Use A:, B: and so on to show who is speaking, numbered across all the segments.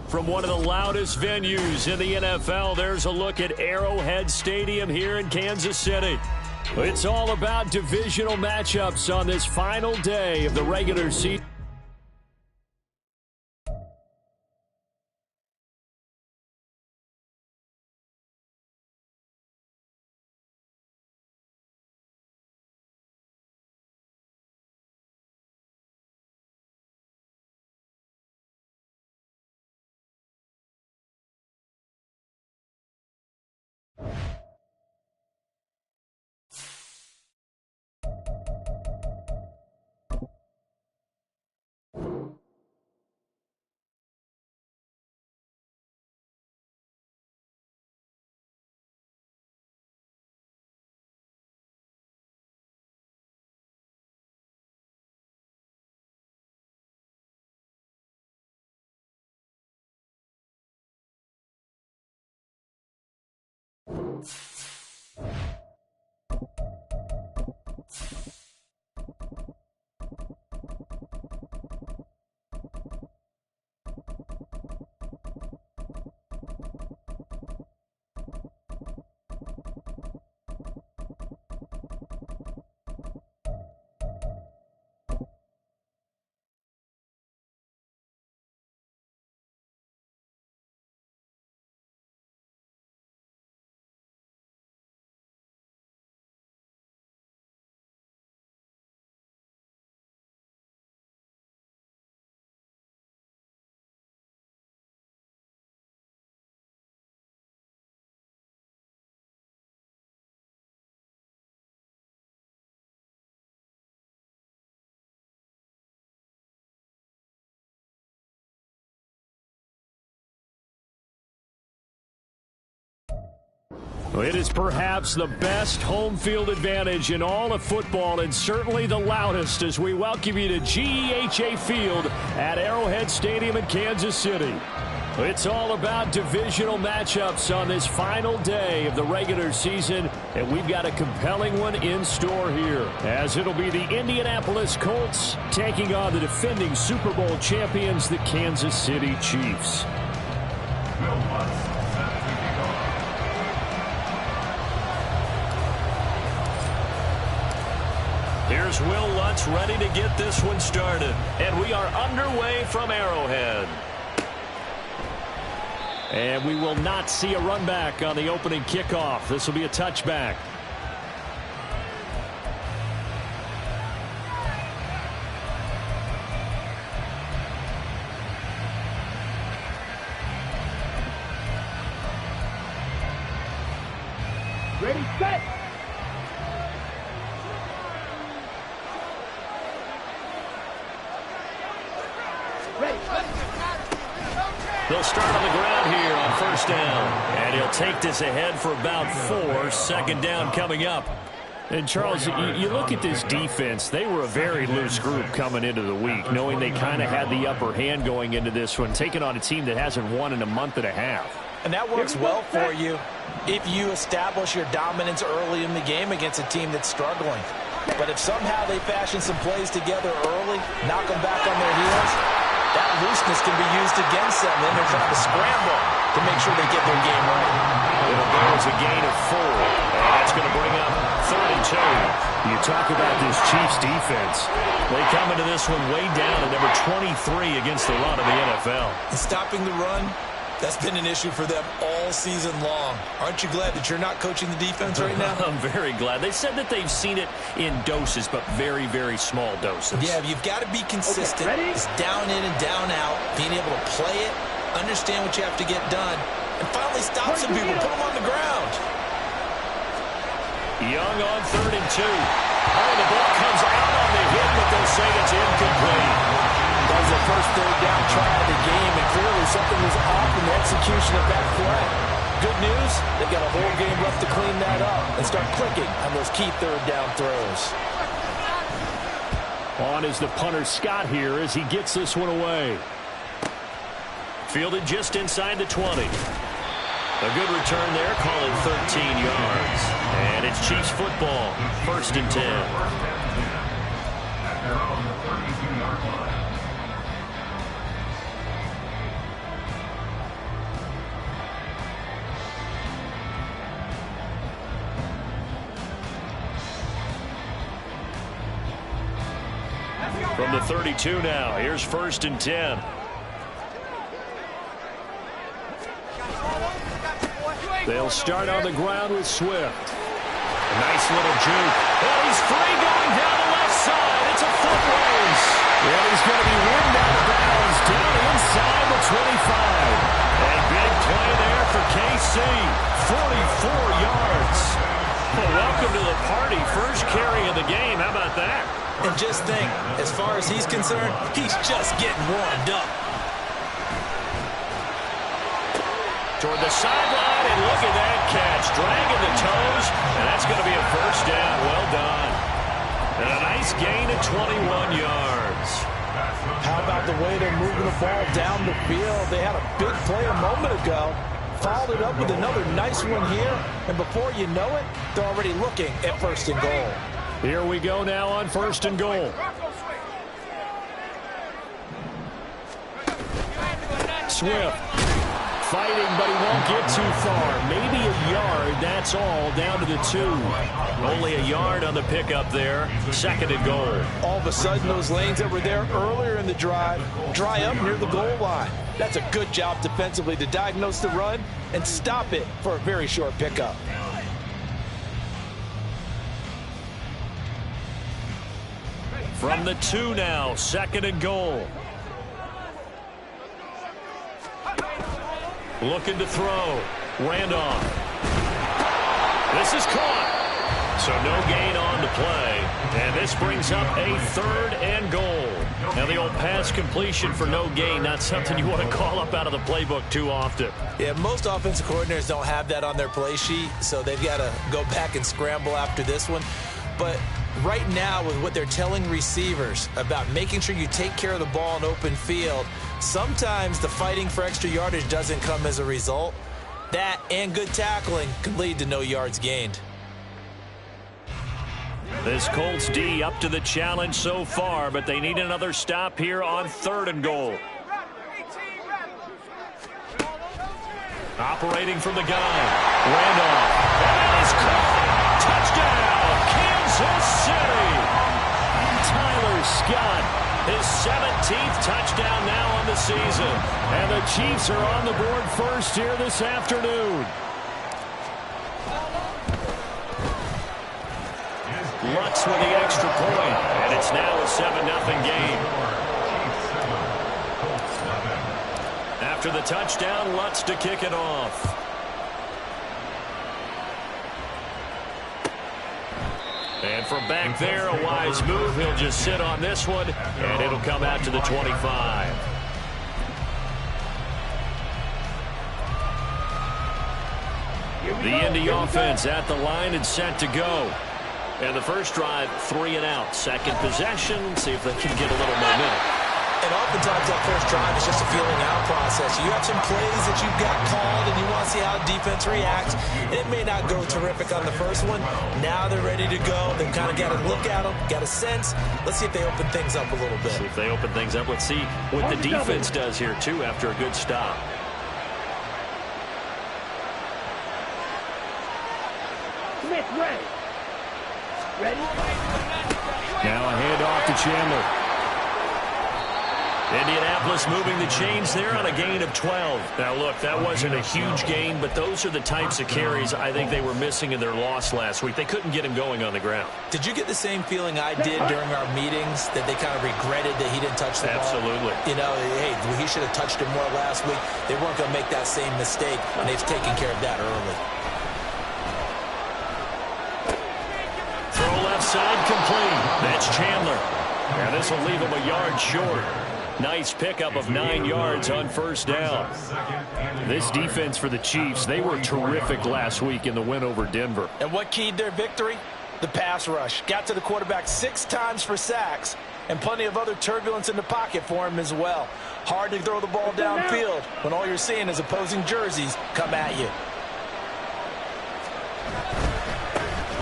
A: From one of the loudest venues in the NFL, there's a look at Arrowhead Stadium here in Kansas City. It's all about divisional matchups on this final day of the regular season. It is perhaps the best home field advantage in all of football, and certainly the loudest, as we welcome you to GEHA Field at Arrowhead Stadium in Kansas City. It's all about divisional matchups on this final day of the regular season, and we've got a compelling one in store here, as it'll be the Indianapolis Colts taking on the defending Super Bowl champions, the Kansas City Chiefs. Here's Will Lutz ready to get this one started. And we are underway from Arrowhead. And we will not see a run back on the opening kickoff. This will be a touchback.
B: Ready, set!
A: They'll start on the ground here on first down. And he'll take this ahead for about 4. Second down coming up. And, Charles, you look at this defense, they were a very loose group coming into the week, knowing they kind of had the upper hand going into this one, taking on a team that hasn't won in a month and a half.
C: And that works well for you if you establish your dominance early in the game against a team that's struggling. But if somehow they fashion some plays together early, knock them back on their heels, that looseness can be used against them. Then they're trying to scramble to make sure they get their game right.
A: Well, there's a gain of 4. And that's going to bring up 3rd and 2. You talk about this Chiefs defense. They come into this one way down at number 23 against the run of the NFL.
C: And stopping the run, that's been an issue for them all season long. Aren't you glad that you're not coaching the defense right now?
A: I'm very glad. They said that they've seen it in doses, but very, very small doses.
C: Yeah, you've got to be consistent.
B: Okay,
C: it's down in and down out, being able to play it, understand what you have to get done, and finally stop some people, put them on the ground.
A: Young on 3rd and 2. Oh, the ball comes out on the hit, but they'll say it's incomplete.
C: That was the first third down try of the game, and clearly something was off in the execution of that play. Good news, they've got a whole game left to clean that up and start clicking on those key third down throws.
A: On is the punter Scott here as he gets this one away. Fielded just inside the 20. A good return there, call it 13 yards. And it's Chiefs football, 1st and 10. From the 32 now, here's 1st and 10. They'll start on the ground with Swift. A nice little juke. And he's free going down the left side. It's a foot race. And he's going to be whipped out of bounds down inside the 25. A big play there for KC. 44 yards. Well, welcome to the party. First carry of the game. How about that?
C: And just think, as far as he's concerned, he's just getting warmed up.
A: Toward the sideline, and look at that catch. Dragging the toes, and that's going to be a first down. Well done. And a nice gain of 21 yards.
C: How about the way they're moving the ball down the field? They had a big play a moment ago. Followed it up with another nice one here. And before you know it, they're already looking at 1st and goal.
A: Here we go now on 1st and goal. Swift. Fighting, but he won't get too far. Maybe a yard, that's all, down to the 2. Only a yard on the pickup there. 2nd and goal.
C: All of a sudden, those lanes that were there earlier in the drive dry up near the goal line. That's a good job defensively to diagnose the run and stop it for a very short pickup.
A: From the 2 now, 2nd and goal. Looking to throw. Randolph. This is caught. So no gain on the play. And this brings up a 3rd and goal. Now the old pass completion for no gain, not something you want to call up out of the playbook too often.
C: Yeah, most offensive coordinators don't have that on their play sheet, so they've got to go back and scramble after this one. But right now, with what they're telling receivers about making sure you take care of the ball in open field, sometimes the fighting for extra yardage doesn't come as a result. That and good tackling can lead to no yards gained.
A: This Colts D up to the challenge so far, but they need another stop here on 3rd and goal. Operating from the gun. Randolph. That is caught. Touchdown, Kansas City. Tyler Scott, his 17th touchdown now on the season. And the Chiefs are on the board first here this afternoon. Lutz with the extra point, and it's now a 7-0 game. After the touchdown, Lutz to kick it off. And from back there, a wise move. He'll just sit on this one, and it'll come out to the 25. The Indy offense at the line and set to go. And the first drive, 3 and out. Second possession, see if they can get a little momentum.
C: And oftentimes that first drive is just a feeling out process. You have some plays that you've got called and you want to see how defense reacts. It may not go terrific on the first one. Now they're ready to go. They've kind of got to look at them, got a sense. Let's see if they open things up a little bit.
A: See if they open things up. Let's see what the defense does here, too, after a good stop.
B: Smith, ready. Ready?
A: Now a handoff to Chandler. Indianapolis moving the chains there on a gain of 12. Now, look, that wasn't a huge gain, but those are the types of carries I think they were missing in their loss last week. They couldn't get him going on the ground.
C: Did you get the same feeling I did during our meetings, that they kind of regretted that he didn't touch the ball?
A: Absolutely.
C: You know, hey, he should have touched it more last week. They weren't going to make that same mistake, and they've taken care of that early.
A: Throw left side complete. That's Chandler. And this will leave him a yard short. Nice pickup of 9 yards on first down. This defense for the Chiefs, they were terrific last week in the win over Denver.
C: And what keyed their victory? The pass rush. Got to the quarterback 6 times for sacks, and plenty of other turbulence in the pocket for him as well. Hard to throw the ball downfield when all you're seeing is opposing jerseys come at you.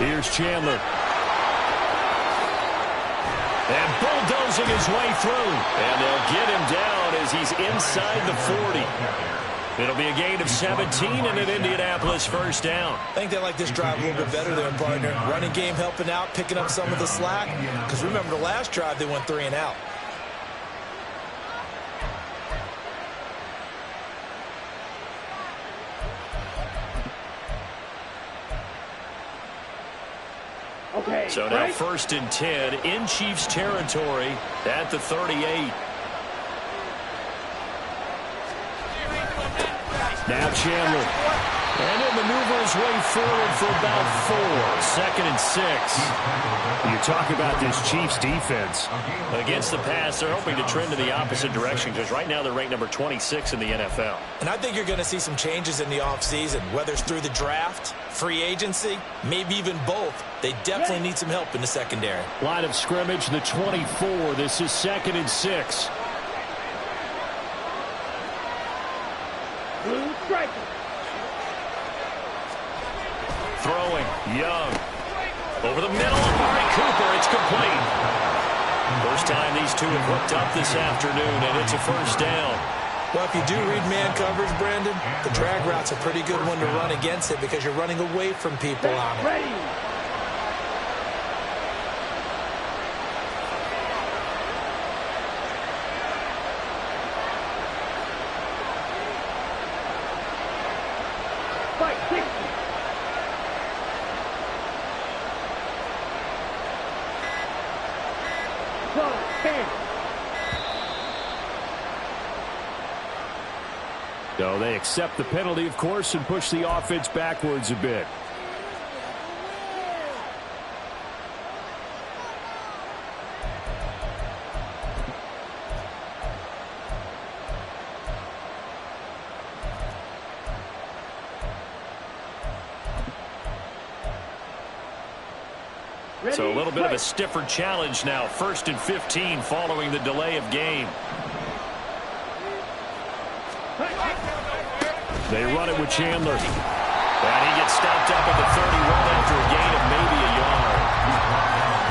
A: Here's Chandler. And bulldozing his way through. And they'll get him down as he's inside the 40. It'll be a gain of 17 and an Indianapolis first down.
C: I think they like this drive a little bit better there, partner. Running game helping out, picking up some of the slack. Because remember the last drive, they went 3 and out.
B: Okay,
A: so now 1st and 10 in Chiefs territory at the 38. Now Chandler. And he'll maneuver his way forward for about 4. 2nd and 6. You talk about this Chiefs defense. Against the pass, they're hoping to trend in the opposite direction because right now they're ranked number 26 in the NFL.
C: And I think you're going to see some changes in the offseason, whether it's through the draft, free agency, maybe even both. They definitely need some help in the secondary.
A: Line of scrimmage, the 24. This is 2nd and 6.
B: Blue striker.
A: Throwing, Young. Over the middle, Amari Cooper, it's complete. First time these two have hooked up this afternoon, and it's a first down.
C: Well, if you do read man coverage, Brandon, the drag route's a pretty good one to run against it because you're running away from people on it.
B: Ready.
A: So they accept the penalty, of course, and push the offense backwards a bit. So a little bit of a stiffer challenge now. 1st and 15 following the delay of game. They run it with Chandler. And he gets stopped up at the 31 after a gain of maybe a yard.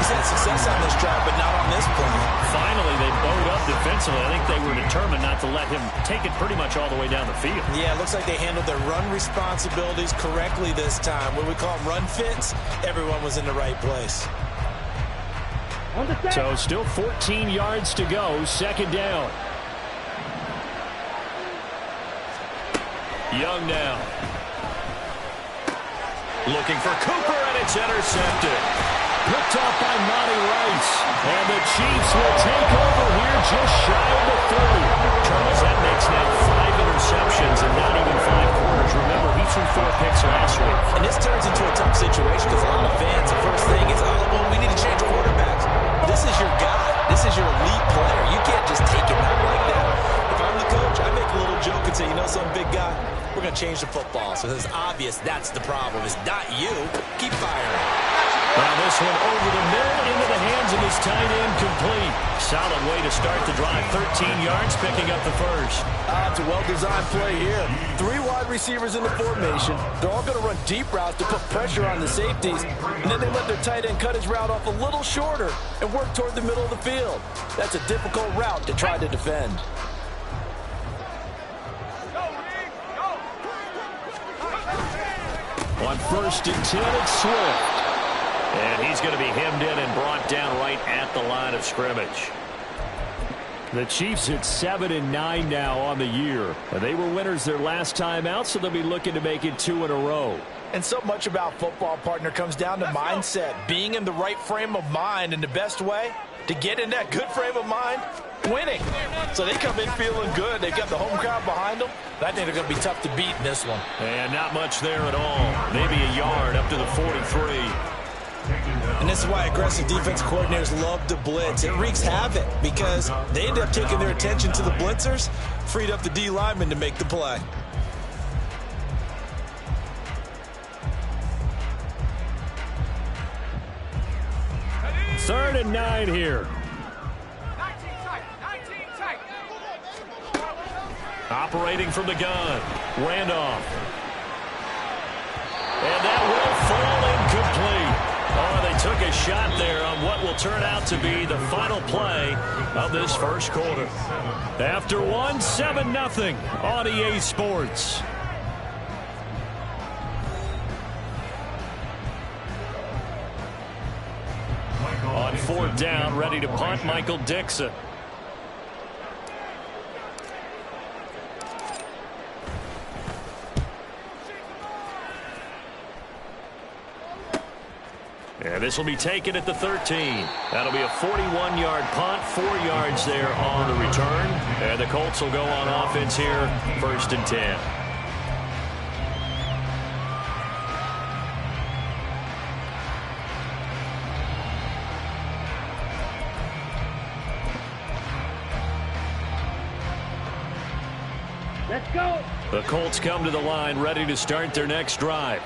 C: He's had success on this drive, but not on this play.
A: Finally, they bowed up defensively. I think they were determined not to let him take it pretty much all the way down the field.
C: Yeah, it looks like they handled their run responsibilities correctly this time. What we call them run fits, everyone was in the right place.
A: So still 14 yards to go, 2nd down. Young now. Looking for Cooper, and it's intercepted. Picked off by Monty Rice. And the Chiefs will take over here just shy of the 30. Charles, that makes now 5 interceptions and not even 5 quarters. Remember, he threw 4 picks last week.
C: And this turns into a tough situation because a lot of fans, the first thing is, oh, well, we need to change quarterbacks. This is your guy. This is your elite player. You can't just take him out like that. If I'm the coach, I make a little joke and say, you know something, big guy? We're going to change the football. So it's obvious that's the problem. It's not you. Keep firing.
A: Now this one over the middle into the hands of his tight end, complete. Solid way to start the drive. 13 yards, picking up the first.
D: It's a well-designed play here. 3 wide receivers in the formation. They're all going to run deep routes to put pressure on the safeties. And then they let their tight end cut his route off a little shorter and work toward the middle of the field. That's a difficult route to try to defend.
A: On 1st and 10, it's Swift. And he's going to be hemmed in and brought down right at the line of scrimmage. The Chiefs at 7-9 now on the year. And they were winners their last time out, so they'll be looking to make it 2 in a row.
C: And so much about football, partner, comes down to mindset. Being in the right frame of mind, and the best way to get in that good frame of mind, winning. So they come in feeling good. They've got the home crowd behind them. I think they're going to be tough to beat in this one.
A: And not much there at all. Maybe a yard up to the 43.
C: And this is why aggressive defense coordinators love to blitz. It wreaks havoc because they end up taking their attention to the blitzers, freed up the D lineman to make the play.
A: Third and 9 here. Operating from the gun. Randolph. And that will fall incomplete. Oh, they took a shot there on what will turn out to be the final play of this first quarter. After one, 7-0 on EA Sports. On fourth down, ready to punt, Michael Dixon. And this will be taken at the 13. That'll be a 41-yard punt, 4 yards there on the return. And the Colts will go on offense here, 1st and 10.
B: Let's go.
A: The Colts come to the line ready to start their next drive.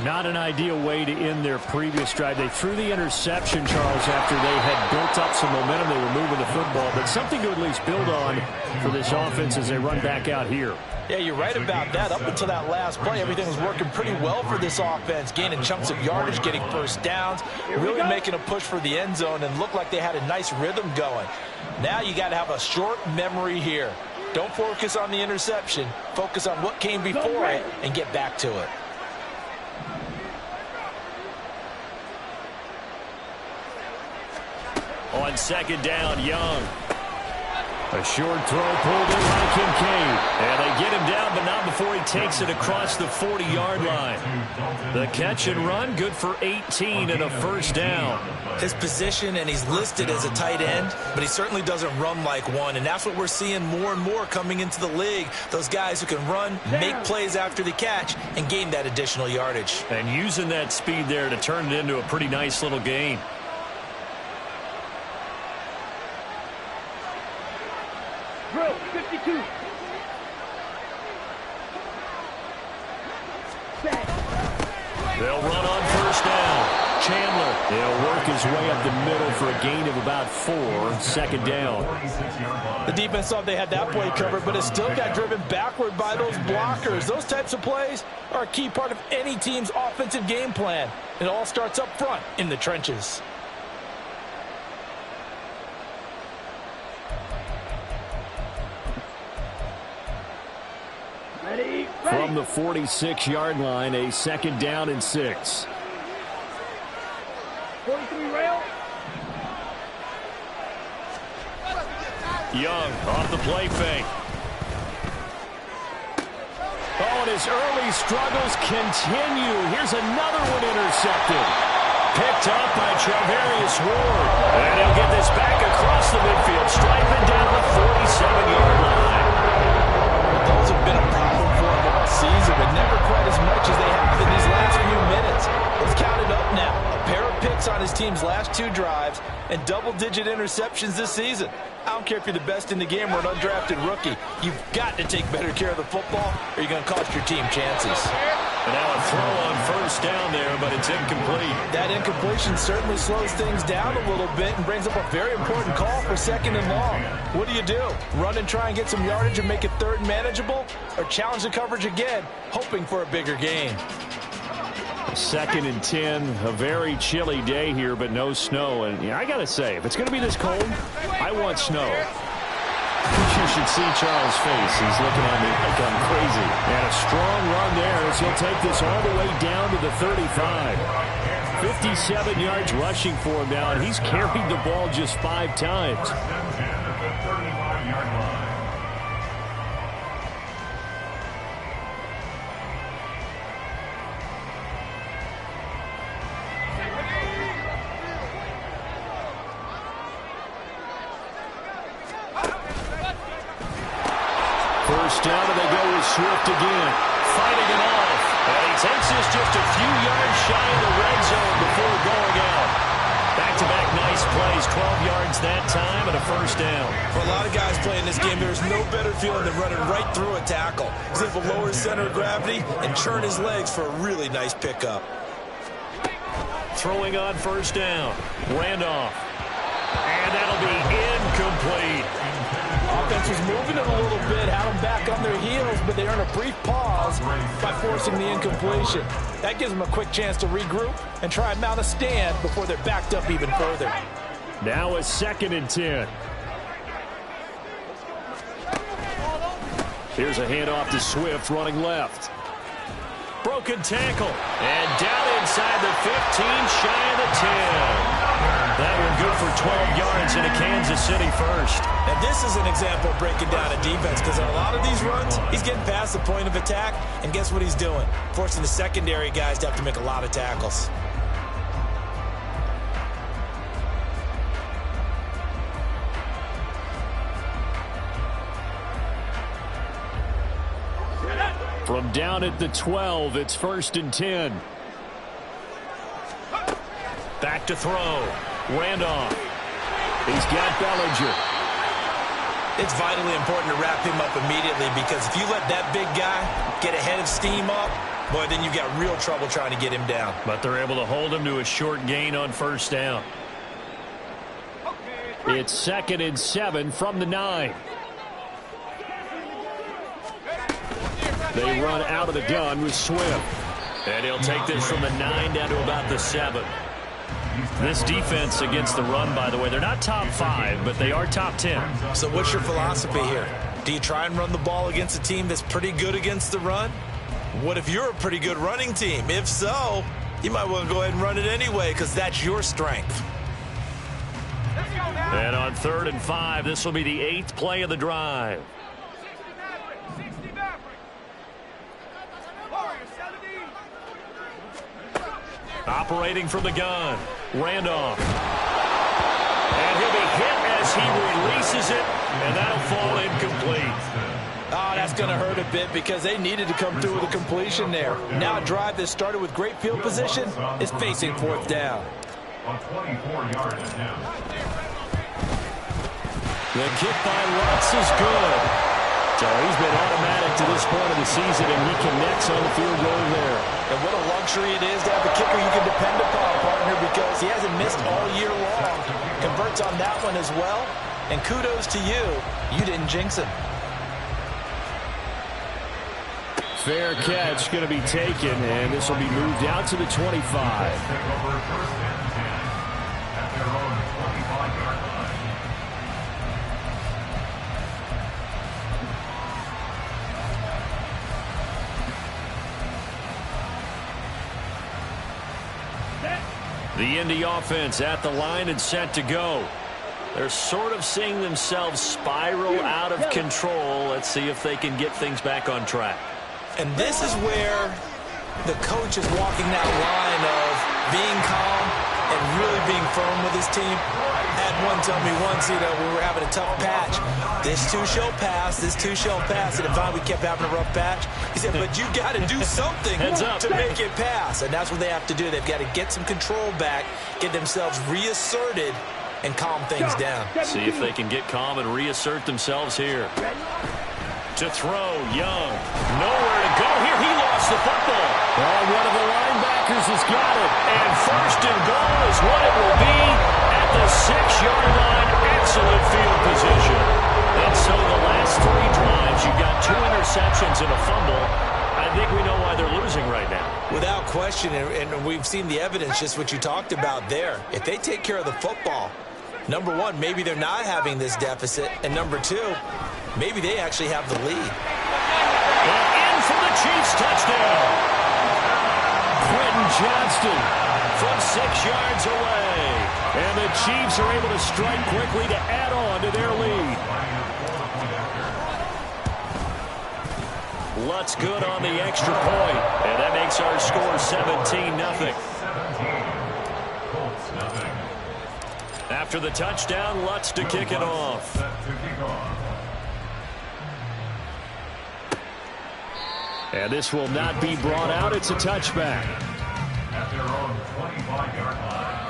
A: Not an ideal way to end their previous drive. They threw the interception, Charles, after they had built up some momentum. They were moving the football, but something to at least build on for this offense as they run back out here.
C: Yeah, you're right about that. Up until that last play, everything was working pretty well for this offense, gaining chunks of yardage, getting first downs, really making a push for the end zone, and looked like they had a nice rhythm going. Now you got to have a short memory here. Don't focus on the interception. Focus on what came before it and get back to it.
A: On second down, Young. A short throw pulled in by Kincaid. And they get him down, but not before he takes it across the 40-yard line. The catch and run, good for 18 and a first down.
C: His position, and he's listed as a tight end, but he certainly doesn't run like one, and that's what we're seeing more and more coming into the league. Those guys who can run, make plays after the catch, and gain that additional yardage.
A: And using that speed there to turn it into a pretty nice little gain.
B: Drill 52.
A: They'll run on first down. Chandler, he'll work his way up the middle for a gain of about 4. Second down.
C: The defense thought they had that play covered, but it still got driven backward by those blockers. Those types of plays are a key part of any team's offensive game plan. It all starts up front in the trenches.
B: Ready.
A: From the 46-yard line, a second down and 6.
B: 43 rail.
A: Young off the play fake. Oh, and his early struggles continue. Here's another one intercepted. Picked up by Travarius Ward. And he'll get this back across the midfield, striping down the 47-yard line.
C: Those have been a problem for him all season, but never quite as much as they have in these last few minutes. It's counted up now. A pair of picks on his team's last 2 drives and double-digit interceptions this season. I don't care if you're the best in the game or an undrafted rookie. You've got to take better care of the football or you're going to cost your team chances.
A: And now a throw on first down there, but it's incomplete.
C: That incompletion certainly slows things down a little bit and brings up a very important call for 2nd and long. What do? Run and try and get some yardage and make it 3rd and manageable? Or challenge the coverage again, hoping for a bigger gain?
A: 2nd and 10, a very chilly day here, but no snow. And I got to say, if it's going to be this cold, I want snow. You should see Charles' face. He's looking at me like I'm crazy. And a strong run there as he'll take this all the way down to the 35. 57 yards rushing for him now, and he's carried the ball just 5 times. First down, and they go with Swift again. Fighting it off. And he takes this just a few yards shy of the red zone before going out. Back-to-back nice plays. 12 yards that time and a first down.
C: For a lot of guys playing this game, there's no better feeling than running right through a tackle. He's able to lower his center of gravity and churn his legs for a really nice pickup.
A: Throwing on first down. Randolph. And that'll be incomplete.
D: Offense was moving it a little bit, had them back on their heels, but they earned a brief pause by forcing the incompletion. That gives them a quick chance to regroup and try and mount a stand before they're backed up even further.
A: Now a 2nd and 10. Here's a handoff to Swift running left. Broken tackle. And down inside the 15, shy of the 10. That one good for 12 yards into Kansas City first.
D: Now this is an example of breaking down a defense, because on a lot of these runs, he's getting past the point of attack, and guess what he's doing? Forcing the secondary guys to have to make a lot of tackles.
A: From down at the 12, it's 1st and 10. Back to throw. Randolph. He's got Bellinger.
C: It's vitally important to wrap him up immediately, because if you let that big guy get ahead of steam up, boy, then you've got real trouble trying to get him down.
A: But they're able to hold him to a short gain on 1st down. It's 2nd and 7 from the 9. They run out of the gun with Swift. And he'll take this from the 9 down to about the 7. This defense against the run, by the way, they're not top 5, but they are top 10.
C: So what's your philosophy here? Do you try and run the ball against a team that's pretty good against the run? What if you're a pretty good running team? If so, you might want to go ahead and run it anyway, because that's your strength.
A: And on 3rd and 5, this will be the 8th play of the drive. Operating from the gun, Randolph. And he'll be hit as he releases it, and that'll fall incomplete.
D: Oh, that's going to hurt a bit, because they needed to come through with a completion there. Now a drive that started with great field position is facing 4th down.
E: On 24 yards and down.
A: The kick by Lutz is good. So he's been automatic to this point of the season, and he connects on the field goal there.
D: And what a luxury it is to have a kicker you can depend upon, partner, because he hasn't missed all year long. Converts on that one as well. And kudos to you. You didn't jinx him.
A: Fair catch going to be taken, and this will be moved out to the 25. The Indy offense at the line and set to go. They're sort of seeing themselves spiral out of control. Let's see if they can get things back on track.
C: And this is where the coach is walking that line of being calm and really being firm with his team. Had one tell me once, we were having a tough patch. This too shall pass, this too shall pass. And finally we kept having a rough patch. He said, but you got to do something to make it pass. And that's what they have to do. They've got to get some control back, get themselves reasserted, and calm things down.
A: See if they can get calm and reassert themselves here. To throw, Young. Nowhere to go here. He lost the football. Oh, one of the linebackers has got it. And 1st and goal is what it will be at the 6-yard line. Excellent field position. And so the last 3 drives, you've got 2 interceptions and a fumble. I think we know why they're losing right now.
C: Without question, and we've seen the evidence, just what you talked about there. If they take care of the football, number 1, maybe they're not having this deficit. And number 2, maybe they actually have the lead.
A: And in for the Chiefs touchdown. Quentin Johnston from 6 yards away. And the Chiefs are able to strike quickly to add on to their lead. Lutz good on the extra point. And that makes our score 17-0. After the touchdown, Lutz to kick it off. And this will not be brought out. It's a touchback.
E: At their own 25-yard line.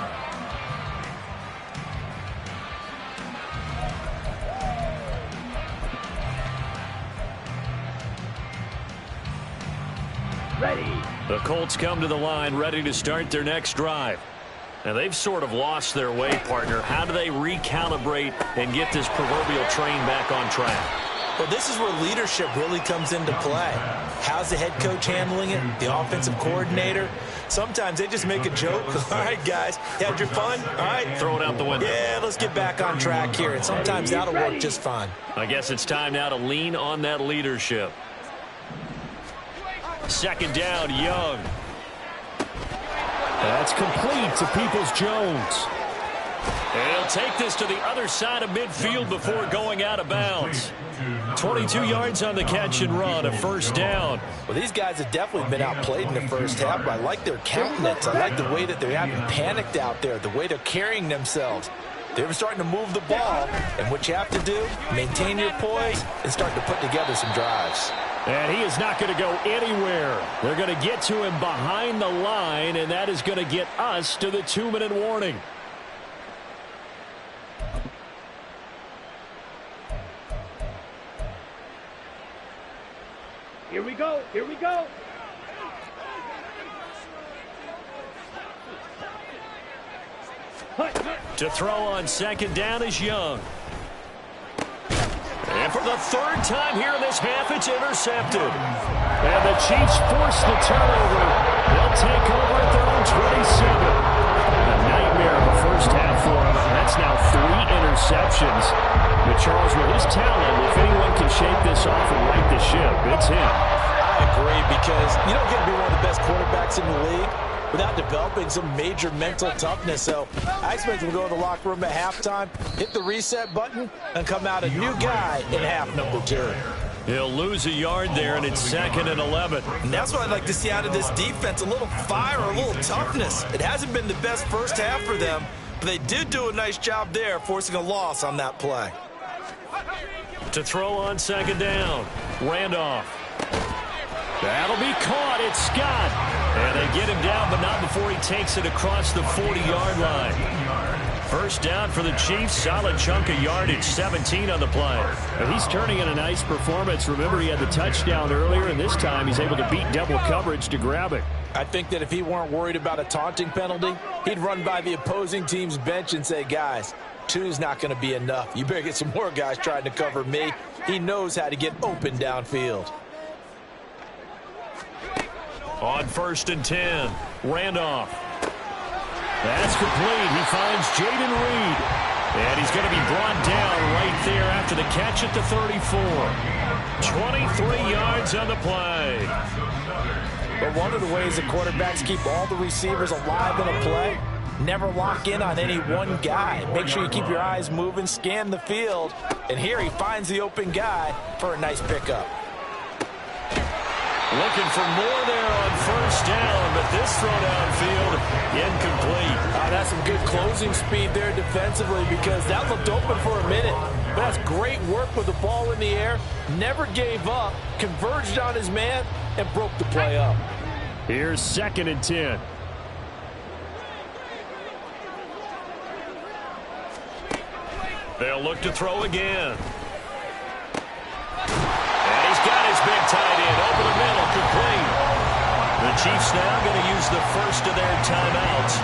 A: Ready. The Colts come to the line ready to start their next drive. And they've sort of lost their way, partner. How do they recalibrate and get this proverbial train back on track?
C: Well, this is where leadership really comes into play. How's the head coach handling it? The offensive coordinator? Sometimes they just make a joke. All right, guys, had your fun? All right.
A: Throw it out the window.
C: Yeah, let's get back on track here. And sometimes that'll work just fine.
A: I guess it's time now to lean on that leadership. Second down, Young.
B: That's complete to Peoples-Jones.
A: And he'll take this to the other side of midfield before going out of bounds. 22 yards on the catch and run, a first down.
C: Well, these guys have definitely been outplayed in the first half, but I like their countenance. I like the way that they haven't panicked out there, the way they're carrying themselves. They're starting to move the ball, and what you have to do, maintain your poise and start to put together some drives.
A: And he is not going to go anywhere. They're going to get to him behind the line, and that is going to get us to the 2-minute warning.
B: Here we go. Here we go.
A: To throw on second down is Young. And for the third time here in this half, it's intercepted. And the Chiefs force the turnover. They'll take over at their own 27. A nightmare of a first half for them. That's now 3 interceptions. But Charles, with his talent, if anyone can shake this off and right the ship, it's him.
C: I agree, because you don't get to be one of the best quarterbacks in the league without developing some major mental toughness. So I expect him to go to the locker room at halftime, hit the reset button, and come out a new guy in half number 2.
A: He'll lose a yard there, and it's 2nd and 11.
C: And that's what I'd like to see out of this defense, a little fire, a little toughness. It hasn't been the best first half for them, but they did do a nice job there, forcing a loss on that play.
A: To throw on second down, Randolph. That'll be caught. It's Scott. And they get him down, but not before he takes it across the 40-yard line. First down for the Chiefs. Solid chunk of yardage, 17 on the play.
B: And he's turning in a nice performance. Remember, he had the touchdown earlier, and this time he's able to beat double coverage to grab it.
C: I think that if he weren't worried about a taunting penalty, he'd run by the opposing team's bench and say, guys, 2's not going to be enough. You better get some more guys trying to cover me. He knows how to get open downfield.
A: On 1st and 10, Randolph. That's complete. He finds Jaden Reed. And he's going to be brought down right there after the catch at the 34. 23 yards on the play.
C: But one of the ways the quarterbacks keep all the receivers alive in a play, never lock in on any one guy. Make sure you keep your eyes moving, scan the field. And here he finds the open guy for a nice pickup.
A: Looking for more there on first down, but this throw downfield, incomplete.
C: That's some good closing speed there defensively, because that looked open for a minute. But that's great work with the ball in the air. Never gave up, converged on his man, and broke the play up.
A: Here's 2nd and 10. They'll look to throw again. And he's got his big tight end over the middle, complete. The Chiefs now going to use the first of their timeouts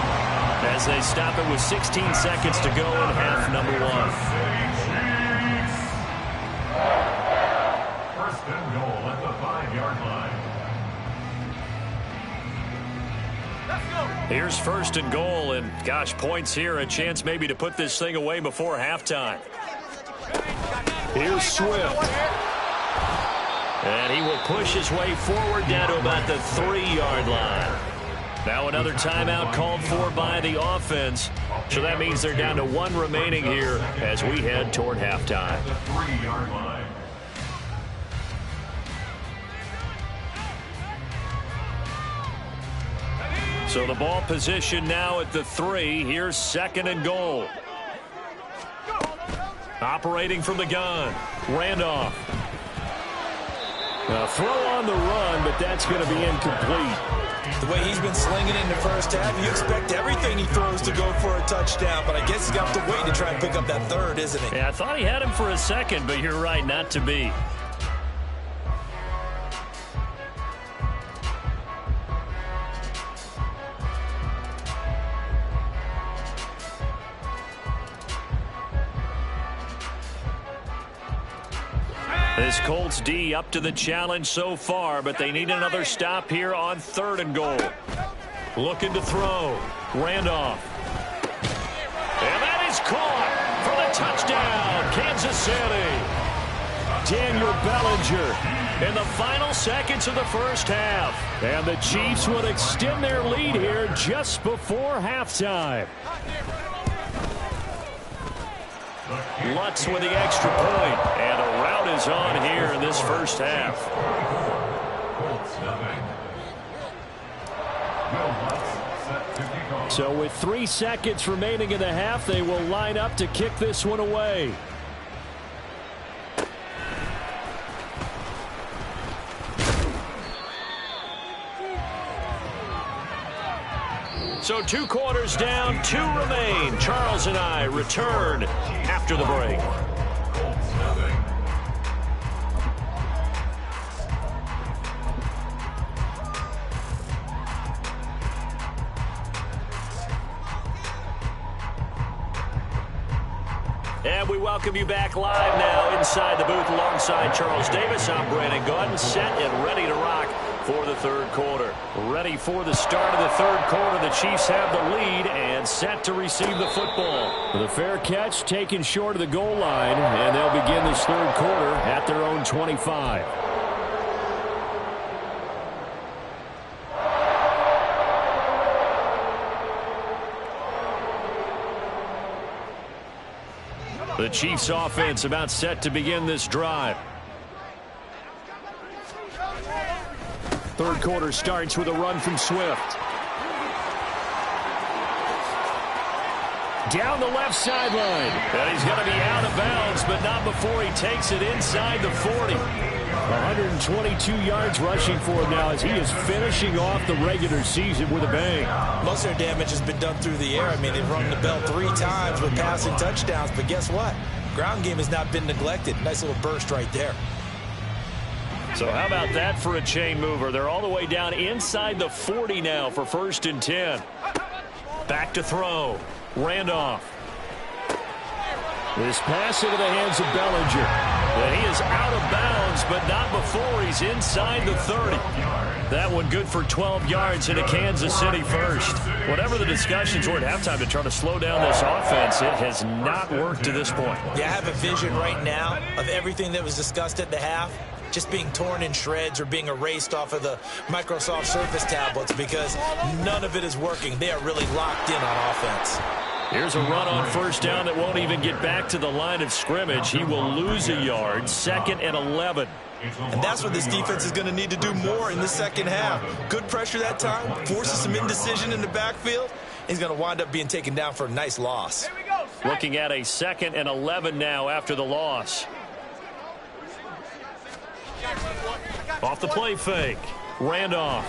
A: as they stop it with 16 seconds to go in half number 1.
E: First and goal at the 5-yard line.
A: Here's 1st and goal, and gosh, points here, a chance maybe to put this thing away before halftime.
B: Here's Swift.
A: And he will push his way forward down to about the 3-yard line. Now another timeout called for by the offense. So that means they're down to 1 remaining here as we head toward halftime.
E: The 3-yard line.
A: So the ball position now at the 3. Here's 2nd and goal. Operating from the gun, Randolph. A throw on the run, but that's going to be incomplete.
C: The way he's been slinging in the first half, you expect everything he throws to go for a touchdown, but I guess he's got to wait to try and pick up that 3rd, isn't he?
A: Yeah, I thought he had him for a second, but you're right, not to be.
B: This Colts D up to the challenge so far, but they need another stop here on 3rd and goal. Looking to throw. Randolph. And that is caught for the touchdown, Kansas City.
A: Daniel Bellinger in the final seconds of the first half. And the Chiefs would extend their lead here just before halftime.
B: Lutz with the extra point, and a rout is on here in this first half.
A: So with 3 seconds remaining in the half, they will line up to kick this one away.
B: So 2 quarters down, 2 remain. Charles and I return after the break. And we welcome you back live now inside the booth alongside Charles Davis. I'm Brandon Gaudin, set and ready to rock for the 3rd quarter. Ready for the start of the 3rd quarter. The Chiefs have the lead and set to receive the football.
A: The fair catch taken short of the goal line, and they'll begin this 3rd quarter at their own 25.
B: The Chiefs offense about set to begin this drive.
A: 3rd quarter starts with a run from Swift. Down the left sideline.
B: And he's going to be out of bounds, but not before he takes it inside the 40.
A: 122 yards rushing for him now as he is finishing off the regular season with a bang.
C: Most of their damage has been done through the air. I mean, they've rung the bell 3 times with passing touchdowns, but guess what? Ground game has not been neglected. Nice little burst right there.
B: So how about that for a chain mover? They're all the way down inside the 40 now for 1st and 10. Back to throw. Randolph.
A: This pass into the hands of Bellinger.
B: And he is out of bounds, but not before he's inside the 30. That one good for 12 yards into Kansas City first. Whatever the discussions were at halftime to try to slow down this offense, it has not worked to this point.
C: Yeah, I have a vision right now of everything that was discussed at the half just being torn in shreds or being erased off of the Microsoft Surface tablets because none of it is working. They are really locked in on offense.
B: Here's a run on 1st down that won't even get back to the line of scrimmage. He will lose a yard. 2nd and 11.
C: And that's what this defense is going to need to do more in the 2nd half. Good pressure that time, forces some indecision in the backfield. He's going to wind up being taken down for a nice loss.
B: Looking at a 2nd and 11 now after the loss. Off the play fake. Randolph.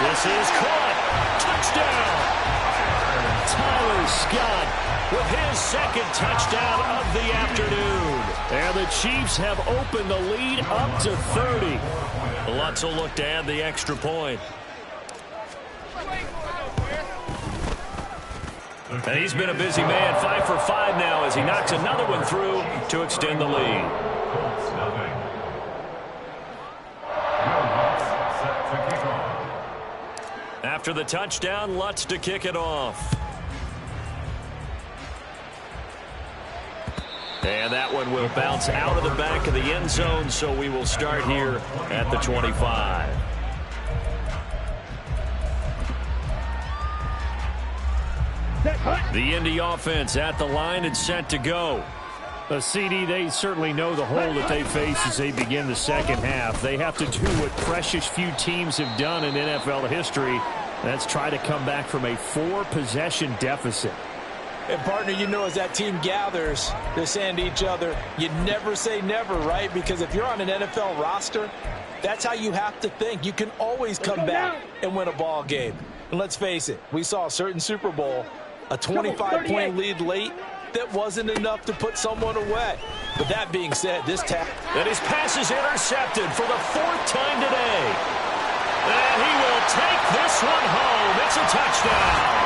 B: This is caught. Touchdown.
A: Tyler Scott
B: with his 2nd touchdown of the afternoon.
A: And the Chiefs have opened the lead up to 30.
B: Lutz will look to add the extra point. And he's been a busy man. 5 for 5 now as he knocks another one through to extend the lead. After the touchdown, Lutz to kick it off. And that one will bounce out of the back of the end zone, so we will start here at the 25. The Indy offense at the line and set to go.
A: The CD, they certainly know the hole that they face as they begin the 2nd half. They have to do what precious few teams have done in NFL history. That's try to come back from a 4-possession deficit.
C: And, partner, you know, as that team gathers, they're saying to each other, you never say never, right? Because if you're on an NFL roster, that's how you have to think. You can always come back and win a ball game. And let's face it, we saw a certain Super Bowl, a 25-point lead late, that wasn't enough to put someone away. But that being said, this
B: and his pass is intercepted for the 4th time today. And he will take this one home. It's a touchdown.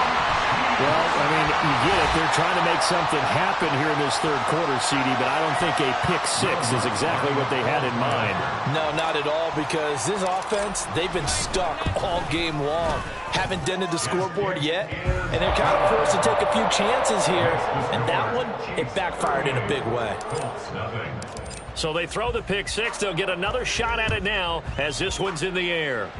A: Well, I mean, you get it. They're trying to make something happen here in this third quarter, CD, but I don't think a pick six is exactly what they had in mind.
C: No, not at all, because this offense, they've been stuck all game long. Haven't dented the scoreboard yet, and they're kind of forced to take a few chances here. And that one, it backfired in a big way.
B: So they throw the pick six. They'll get another shot at it now as this one's in the air.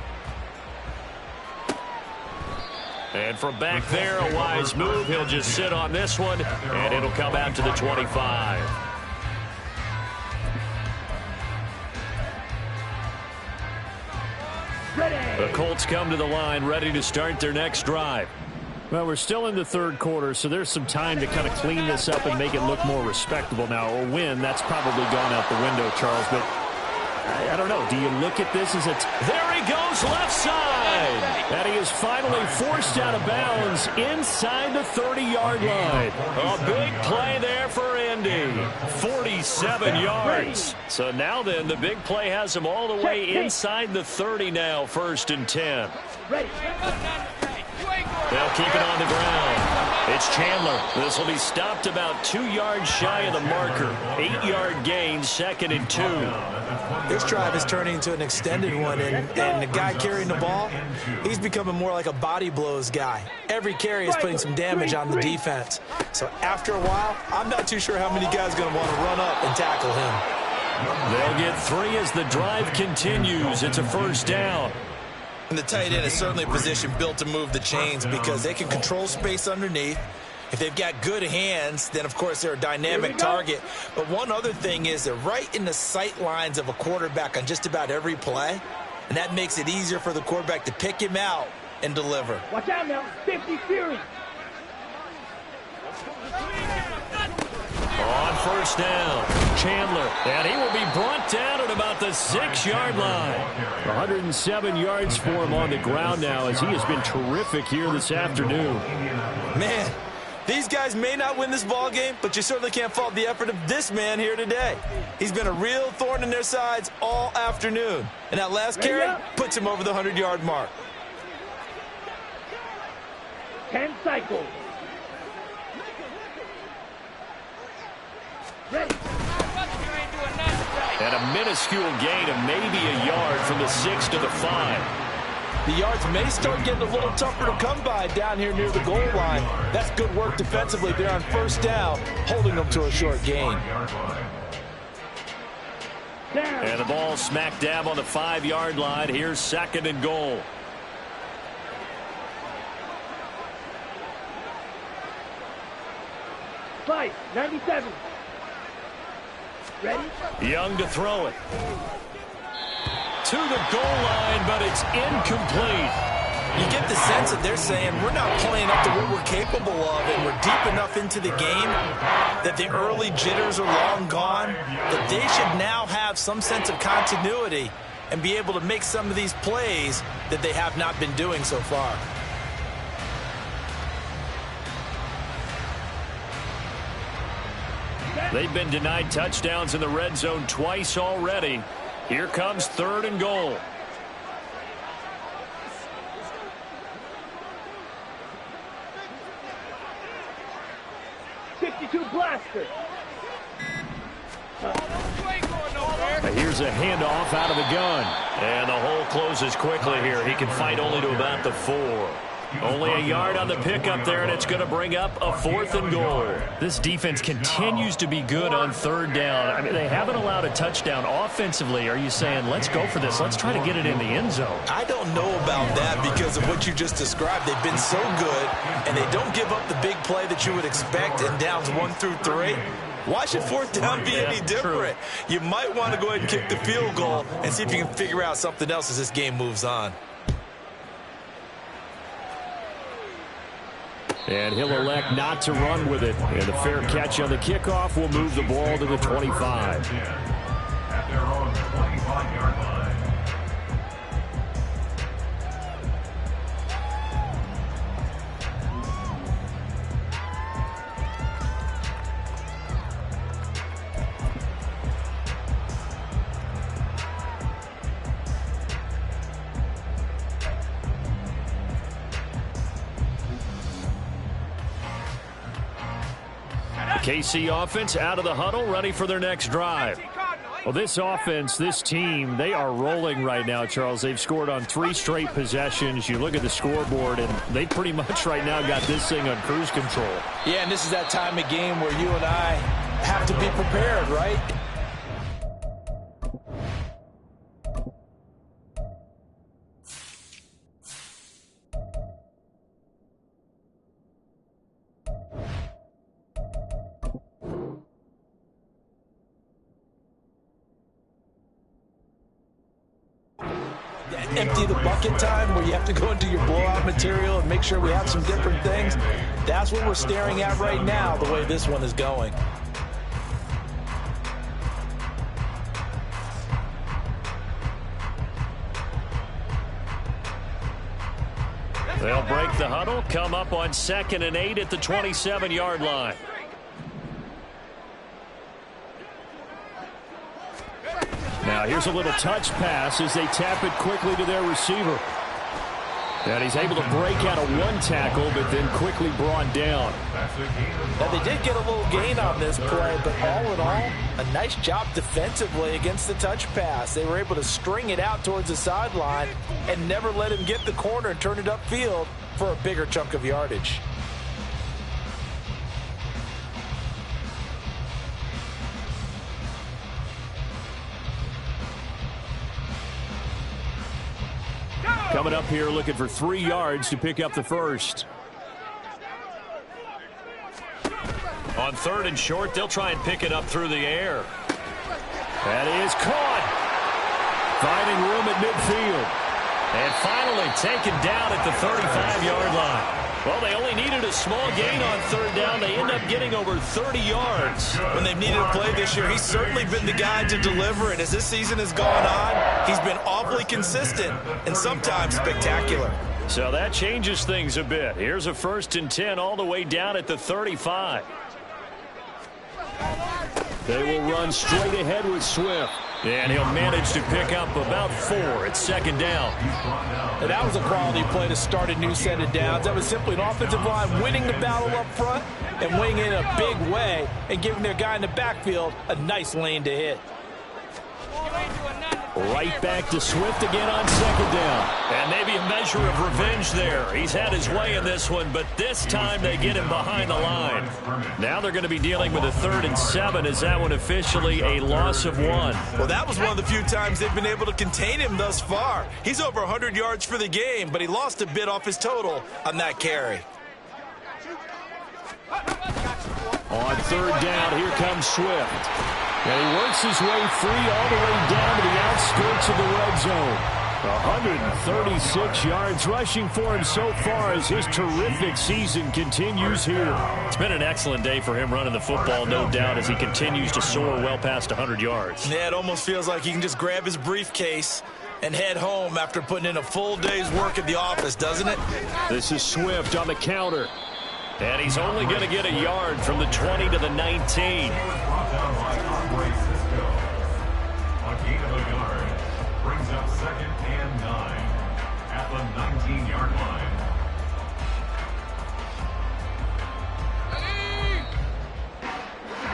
B: And from back there, a wise move. He'll just sit on this one, and it'll come out to the 25. The Colts come to the line, ready to start their next drive.
A: Well, we're still in the third quarter, so there's some time to kind of clean this up and make it look more respectable now. Or win, that's probably gone out the window, Charles. But I don't know. Do you look at this as
B: There he goes, left side.
A: And he is finally forced out of bounds inside the 30-yard line.
B: A big play there for Indy. 47 yards. So now then, the big play has him all the way inside the 30 now, 1st and 10. They'll keep it on the ground. It's Chandler. This will be stopped about 2 yards shy of the marker. 8-yard gain, 2nd and 2.
C: This drive is turning into an extended one, and the guy carrying the ball, he's becoming more like a body blows guy. Every carry is putting some damage on the defense. So after a while, I'm not too sure how many guys are going to want to run up and tackle him.
B: They'll get 3 as the drive continues. It's a 1st down.
C: And the tight end is certainly a position built to move the chains because they can control space underneath. If they've got good hands, then, of course, they're a dynamic target. But one other thing is they're right in the sight lines of a quarterback on just about every play, and that makes it easier for the quarterback to pick him out and deliver.
F: Watch out now, 50 Fury.
B: On 1st down, Chandler, and he will be brought down at about the 6-yard line.
A: 107 yards for him on the ground now as he has been terrific here this afternoon.
C: Man, these guys may not win this ball game, but you certainly can't fault the effort of this man here today. He's been a real thorn in their sides all afternoon. And that last carry puts him over the 100-yard mark.
F: 10 cycles. Ready.
B: And a minuscule gain of maybe a yard from the 6 to the 5.
C: The yards may start getting a little tougher to come by down here near the goal line. That's good work defensively there on 1st down, holding them to a short gain.
B: And the ball smack dab on the 5-yard line. Here's 2nd and goal.
F: Fight, 97. Ready?
B: Young to throw it. To the goal line, but it's incomplete.
C: You get the sense that they're saying we're not playing up to what we're capable of, and we're deep enough into the game that the early jitters are long gone, that they should now have some sense of continuity and be able to make some of these plays that they have not been doing so far.
B: They've been denied touchdowns in the red zone twice already. Here comes 3rd and goal.
F: Blaster.
B: Here's a handoff out of the gun. And the hole closes quickly here. He can fight only to about the 4. Only a yard on the pickup there, and it's going to bring up a 4th and goal.
A: This defense continues to be good on 3rd down. I mean, they haven't allowed a touchdown offensively. Are you saying, let's go for this? Let's try to get it in the end zone.
C: I don't know about that because of what you just described. They've been so good, and they don't give up the big play that you would expect in downs 1 through 3. Why should 4th down be any different? True. You might want to go ahead and kick the field goal and see if you can figure out something else as this game moves on.
A: And he'll elect not to run with it. And the fair catch on the kickoff will move the ball to the 25.
E: At their own 25-yard line.
A: KC offense out of the huddle, ready for their next drive. Well, this offense, this team, they are rolling right now, Charles. They've scored on 3 straight possessions. You look at the scoreboard, and they pretty much right now got this thing on cruise control.
C: Yeah, and this is that time of game where you and I have to be prepared, right? Empty the bucket time where you have to go into your blowout material and make sure we have some different things. That's what we're staring at right now, the way this one is going.
A: They'll break the huddle, come up on 2nd and 8 at the 27-yard line. Now here's a little touch pass as they tap it quickly to their receiver. And he's able to break out of 1 tackle, but then quickly brought down.
C: Now they did get a little gain on this play, but all in all, a nice job defensively against the touch pass. They were able to string it out towards the sideline and never let him get the corner and turn it upfield for a bigger chunk of yardage.
A: Coming up here looking for 3 yards to pick up the first.
B: On 3rd and short, they'll try and pick it up through the air.
A: That is caught. Finding room at midfield.
B: And finally taken down at the 35-yard line. Well, they only needed a small gain on 3rd down. They end up getting over 30 yards.
C: When they've needed a play this year, he's certainly been the guy to deliver. And as this season has gone on, he's been awfully consistent and sometimes spectacular.
A: So that changes things a bit. Here's a 1st and 10 all the way down at the 35. They will run straight ahead with Swift. And he'll manage to pick up about 4 at 2nd down.
C: And that was a quality play to start a new set of downs. That was simply an offensive line winning the battle up front and winning in a big way and giving their guy in the backfield a nice lane to hit.
A: Right back to Swift again on 2nd down.
B: And maybe a measure of revenge there. He's had his way in this one, but this time they get him behind the line.
A: Now they're going to be dealing with a 3rd and 7. Is that one officially a loss of 1?
C: Well, that was one of the few times they've been able to contain him thus far. He's over 100 yards for the game, but he lost a bit off his total on that carry.
A: On 3rd down, here comes Swift. And he works his way free all the way down to the outskirts of the red zone. 136 yards rushing for him so far as his terrific season continues here.
B: It's been an excellent day for him running the football, no doubt, as he continues to soar well past 100 yards.
C: Yeah, it almost feels like he can just grab his briefcase and head home after putting in a full day's work at the office, doesn't it?
A: This is Swift on the counter.
B: And he's only going to get a yard from the 20 to the 19.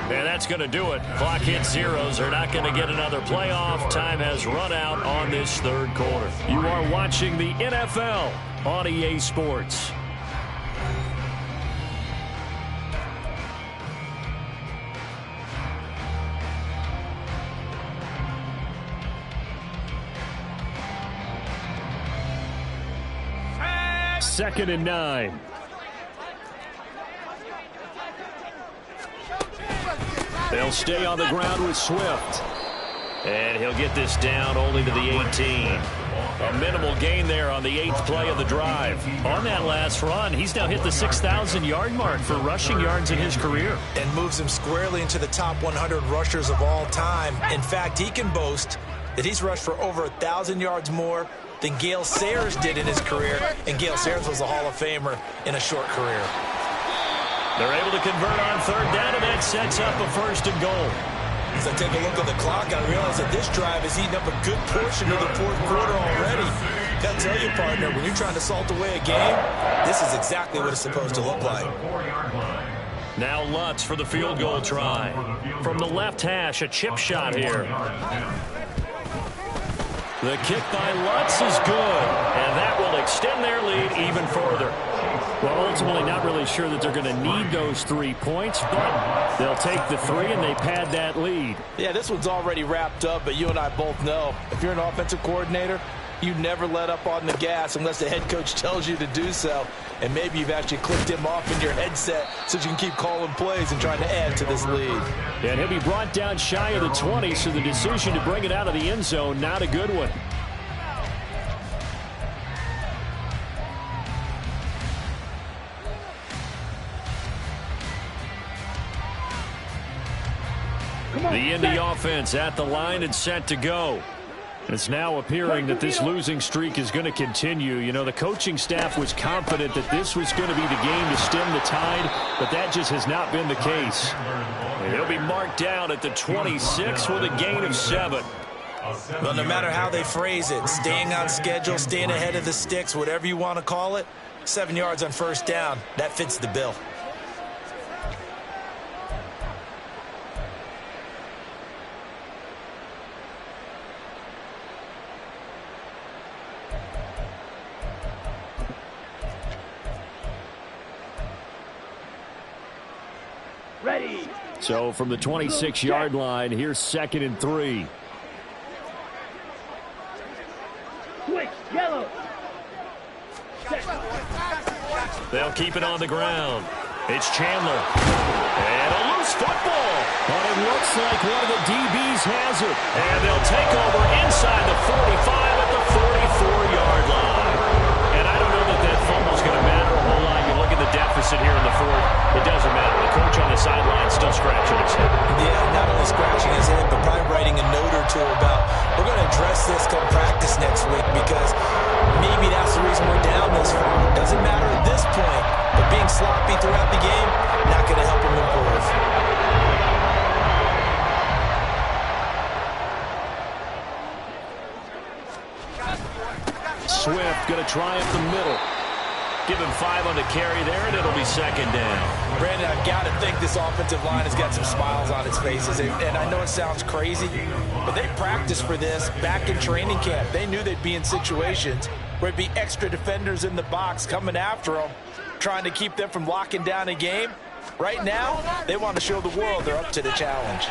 B: And that's going to do it. Clock hits zeros. They're not going to get another playoff. Time has run out on this 3rd quarter.
A: You are watching the NFL on EA Sports. Second and 9. They'll stay on the ground with Swift.
B: And he'll get this down only to the 18. A minimal gain there on the 8th play of the drive.
A: On that last run, he's now hit the 6,000-yard mark for rushing yards in his career.
C: And moves him squarely into the top 100 rushers of all time. In fact, he can boast that he's rushed for over 1,000 yards more than Gale Sayers did in his career. And Gale Sayers was a Hall of Famer in a short career.
B: They're able to convert on 3rd down, and that sets up a 1st and goal.
C: As I take a look at the clock, I realize that this drive has eaten up a good portion of the 4th quarter already. Got to tell you, partner, when you're trying to salt away a game, this is exactly what it's supposed to look like.
B: Now Lutz for the field goal try. From the left hash, a chip shot here. The kick by Lutz is good, and that will extend their lead even further.
A: Well, ultimately not really sure that they're going to need those 3 points, but they'll take the 3 and they pad that lead.
C: Yeah, this one's already wrapped up, but you and I both know if you're an offensive coordinator, you never let up on the gas unless the head coach tells you to do so. And maybe you've actually clicked him off in your headset so you can keep calling plays and trying to add to this lead.
A: And he'll be brought down shy of the 20, so the decision to bring it out of the end zone, not a good one. The Indy offense at the line and set to go. It's now appearing that this losing streak is going to continue. You know, the coaching staff was confident that this was going to be the game to stem the tide, but that just has not been the case. And he'll be marked down at the 26 with a gain of 7.
C: Well, no matter how they phrase it, staying on schedule, staying ahead of the sticks, whatever you want to call it, 7 yards on first down, that fits the bill.
F: Ready.
A: So from the 26-yard line, here's 2nd and 3.
F: Switch. Yellow.
B: They'll keep it on the ground. It's Chandler. And a loose football.
A: But it looks like one of the DBs has it.
B: And they'll take over inside the 45 at the 44-yard line. And I don't know that that fumble's going to matter a whole lot. You look at the deficit here in the 4th. It doesn't matter. The coach on the sideline still scratching his head.
C: Yeah, not only scratching his head, but probably writing a note or two about, we're going to address this come practice next week because maybe that's the reason we're down this far. Doesn't matter at this point, but being sloppy throughout the game, not going to help him improve.
A: Swift going to try up the middle.
B: Give him 5 on the carry there, and it'll be 2nd down.
C: Brandon, I've got to think this offensive line has got some smiles on its faces. And I know it sounds crazy, but they practiced for this back in training camp. They knew they'd be in situations where it'd be extra defenders in the box coming after them, trying to keep them from locking down a game. Right now, they want to show the world they're up to the challenge.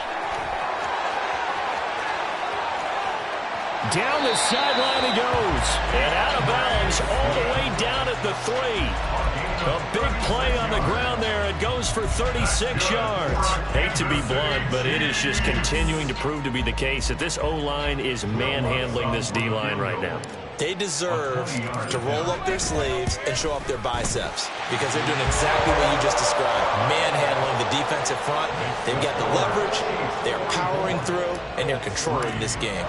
A: Down the sideline he goes.
B: And out of bounds all the way down at the 3. A big play on the ground there. It goes for 36 yards. Hate to be blunt, but it is just continuing to prove to be the case that this O-line is manhandling this D-line right now.
C: They deserve to roll up their sleeves and show up their biceps because they're doing exactly what you just described. Manhandling the defensive front. They've got the leverage. They're powering through, and they're controlling this game.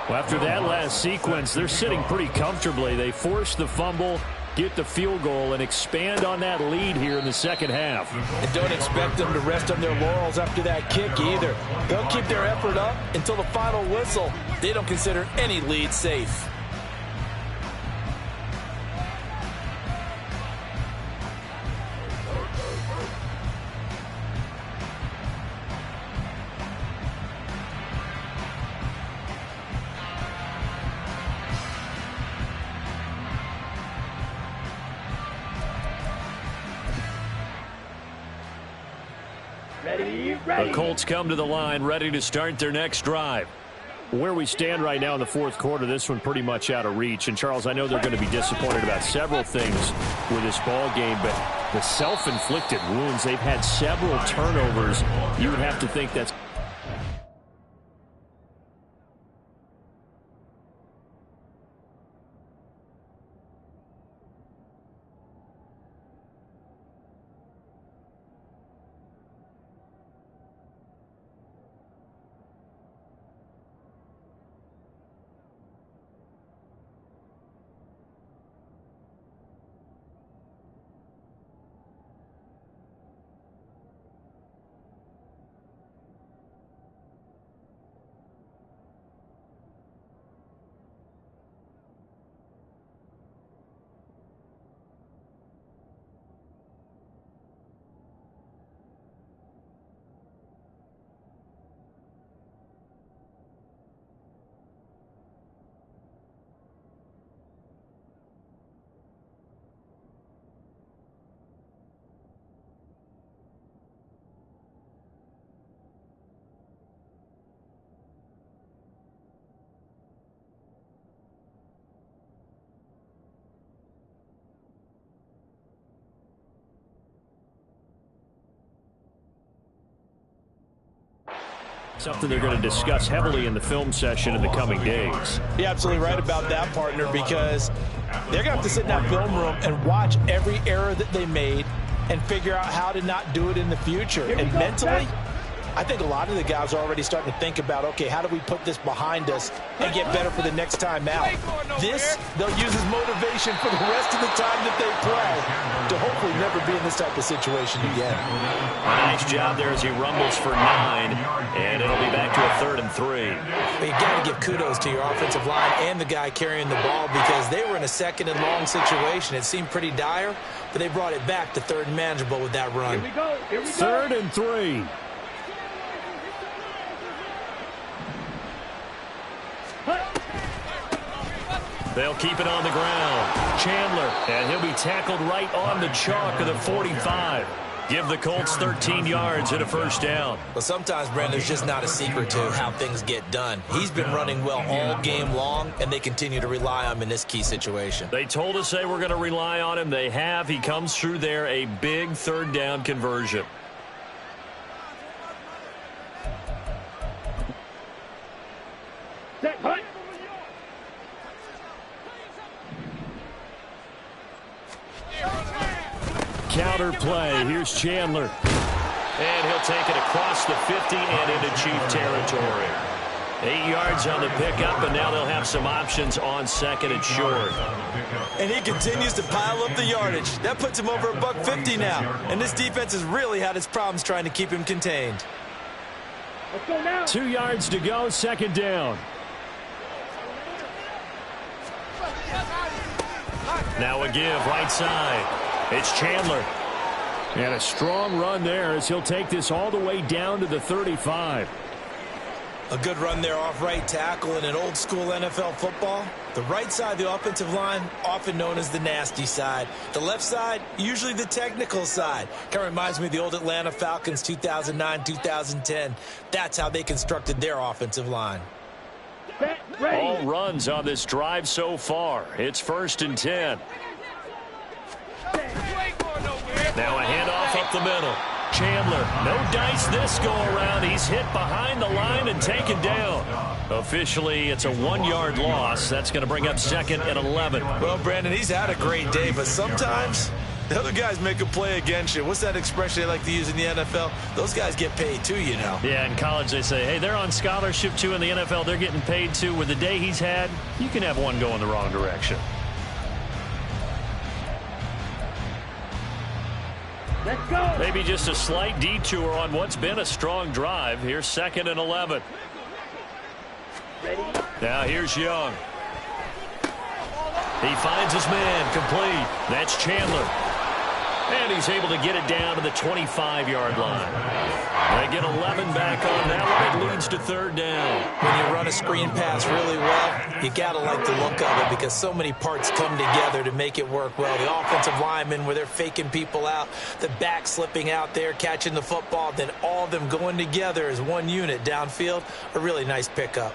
A: Well, after that last sequence, they're sitting pretty comfortably. They force the fumble, get the field goal, and expand on that lead here in the second half.
C: And don't expect them to rest on their laurels after that kick either. They'll keep their effort up until the final whistle. They don't consider any lead safe.
A: The Colts come to the line ready to start their next drive. Where we stand right now in the 4th quarter, this one pretty much out of reach. And, Charles, I know they're going to be disappointed about several things with this ball game, but the self-inflicted wounds, they've had several turnovers. You would have to think that's Something they're going to discuss heavily in the film session in the coming days.
C: You're absolutely right about that, partner, because they're going to have to sit in that film room and watch every error that they made and figure out how to not do it in the future. And mentally, I think a lot of the guys are already starting to think about, okay, how do we put this behind us and get better for the next time out? This, they'll use as motivation for the rest of the time that they play to hopefully never be in this type of situation again.
B: Nice job there as he rumbles for 9, and it'll be back to a 3rd and 3.
C: Well, you got to give kudos to your offensive line and the guy carrying the ball, because they were in a 2nd and long situation. It seemed pretty dire, but they brought it back to 3rd and manageable with that run.
F: Here we go. Here we go.
A: 3rd and 3. They'll keep it on the ground. Chandler, and he'll be tackled right on the chalk of the 45. Give the Colts 13 yards and a 1st down.
C: Well, sometimes, Brandon, there's just not a secret to how things get done. He's been running well all game long, and they continue to rely on him in this key situation.
B: They told us they were going to rely on him. They have. He comes through there, a big 3rd down conversion.
F: Set, hunt.
A: Counter play. Here's Chandler.
B: And he'll take it across the 50 and into Chief territory. 8 yards on the pickup, and now they'll have some options on 2nd and short.
C: And he continues to pile up the yardage. That puts him over $150 now. And this defense has really had its problems trying to keep him contained.
F: Let's go now.
A: 2 yards to go, 2nd down. Now a give, right side. It's Chandler. And a strong run there as he'll take this all the way down to the 35.
C: A good run there off right tackle in an old school NFL football. The right side of the offensive line, often known as the nasty side. The left side, usually the technical side. Kind of reminds me of the old Atlanta Falcons 2009-2010. That's how they constructed their offensive line.
F: Set, ready.
B: All runs on this drive so far. It's 1st and 10. Now a handoff up the middle. Chandler, no dice this go around. He's hit behind the line and taken down. Officially, it's a 1-yard loss. That's going to bring up 2nd and 11.
C: Well, Brandon, he's had a great day, but sometimes the other guys make a play against you. What's that expression they like to use in the NFL? Those guys get paid too, you know.
A: Yeah, in college they say, hey, they're on scholarship too. In the NFL, they're getting paid too. With the day he's had, you can have one go in the wrong direction.
F: Let's go.
B: Maybe just a slight detour on what's been a strong drive. Here's 2nd and 11.
F: Ready.
B: Now here's Young. He finds his man, complete. That's Chandler. And he's able to get it down to the 25-yard line. They get 11 back on that one. It leads to 3rd down.
C: When you run a screen pass really well, you got to like the look of it because so many parts come together to make it work well. The offensive linemen, where they're faking people out, the back slipping out there, catching the football, then all of them going together as one unit downfield. A really nice pickup.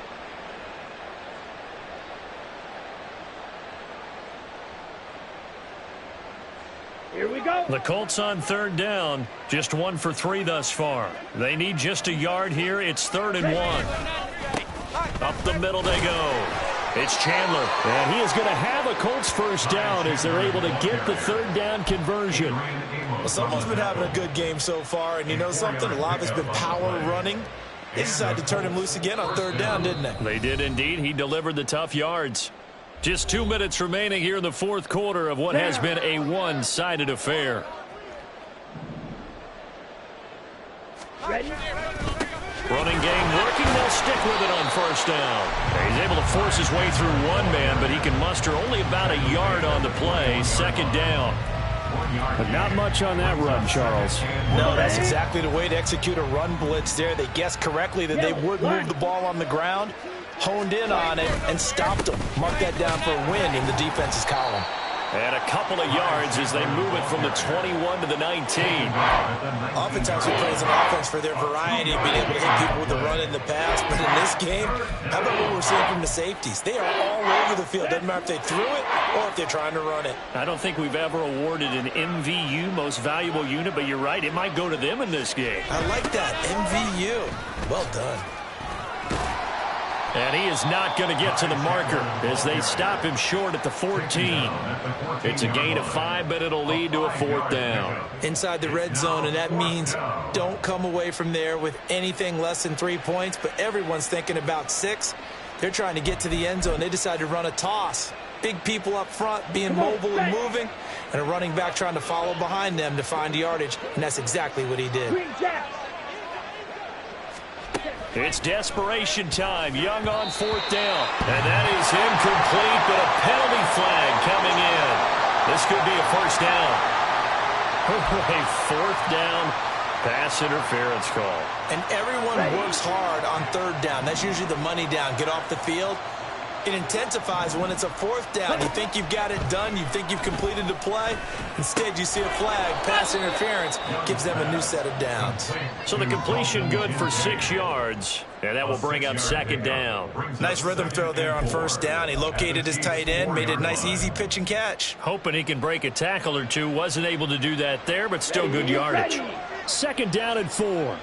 F: Here we go.
A: The Colts on 3rd down, just 1 for 3 thus far. They need just a yard here. It's 3rd and 1. Up the middle they go. It's Chandler. And he is going to have a Colts 1st down as they're able to get the 3rd down conversion.
C: Well, someone's been having a good game so far, and you know something? A lot of it's been power running. They decided to turn him loose again on 3rd down, didn't they?
A: They did indeed. He delivered the tough yards. Just 2 minutes remaining here in the 4th quarter of what has been a one-sided affair.
F: Ready.
A: Running game working. They'll stick with it on 1st down. He's able to force his way through one man, but he can muster only about a yard on the play. 2nd down. But not much on that run, Charles.
C: No, that's exactly the way to execute a run blitz there. They guessed correctly that they would move the ball on the ground, honed in on it, and stopped them. Mark that down for a win in the defense's column.
B: And a couple of yards as they move it from the 21 to the 19.
C: Oftentimes we praise an offense for their variety of being able to hit people with the run and the pass. But in this game, how about what we're seeing from the safeties? They are all over the field. Doesn't matter if they threw it or if they're trying to run it.
A: I don't think we've ever awarded an MVU, most valuable unit, but you're right. It might go to them in this game.
C: I like that. MVU. Well done.
A: And he is not going to get to the marker as they stop him short at the 14. It's a gain of 5, but it'll lead to a 4th down.
C: Inside the red zone, and that means don't come away from there with anything less than 3 points, but everyone's thinking about 6. They're trying to get to the end zone. They decide to run a toss. Big people up front being mobile and moving, and a running back trying to follow behind them to find yardage, and that's exactly what he did.
A: It's desperation time. Young on 4th down. And that is incomplete, but a penalty flag coming in. This could be a 1st down. A 4th down pass interference call.
C: And everyone works hard on 3rd down. That's usually the money down. Get off the field. It intensifies when it's a 4th down. You think you've got it done. You think you've completed the play. Instead, you see a flag. Pass interference gives them a new set of downs.
A: So the completion good for 6 yards. And that will bring up 2nd down.
C: Nice rhythm throw there on 1st down. He located his tight end, made it a nice, easy pitch and catch.
A: Hoping he can break a tackle or two. Wasn't able to do that there, but still good yardage. 2nd down and 4.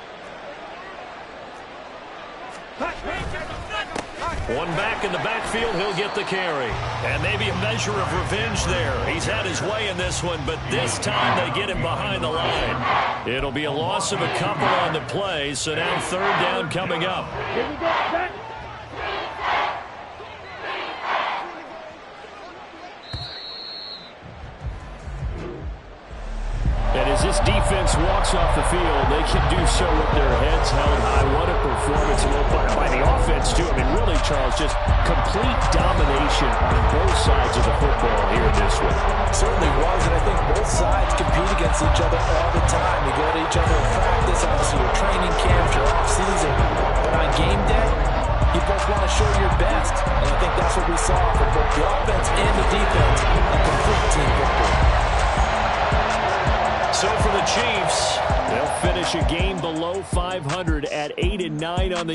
A: One back in the backfield, he'll get the carry. And maybe a measure of revenge there. He's had his way in this one, but this time they get him behind the line. It'll be a loss of a couple on the play, so now 3rd down coming up.
F: Here we go, set.
A: And as this defense walks off the field, they can do so with their heads held high. What a performance by the offense, too. I mean, really, Charles, just complete domination on both sides of the football here in this one.
C: Certainly was, and I think both sides compete against each other all the time. You go to each other in practice, obviously your training camps, your off-season. But on game day, you both want to show your best. And I think that's what we saw for both the offense and the defense. A complete team victory.
A: So for the Chiefs, they'll finish a game below 500 at 8-9 on the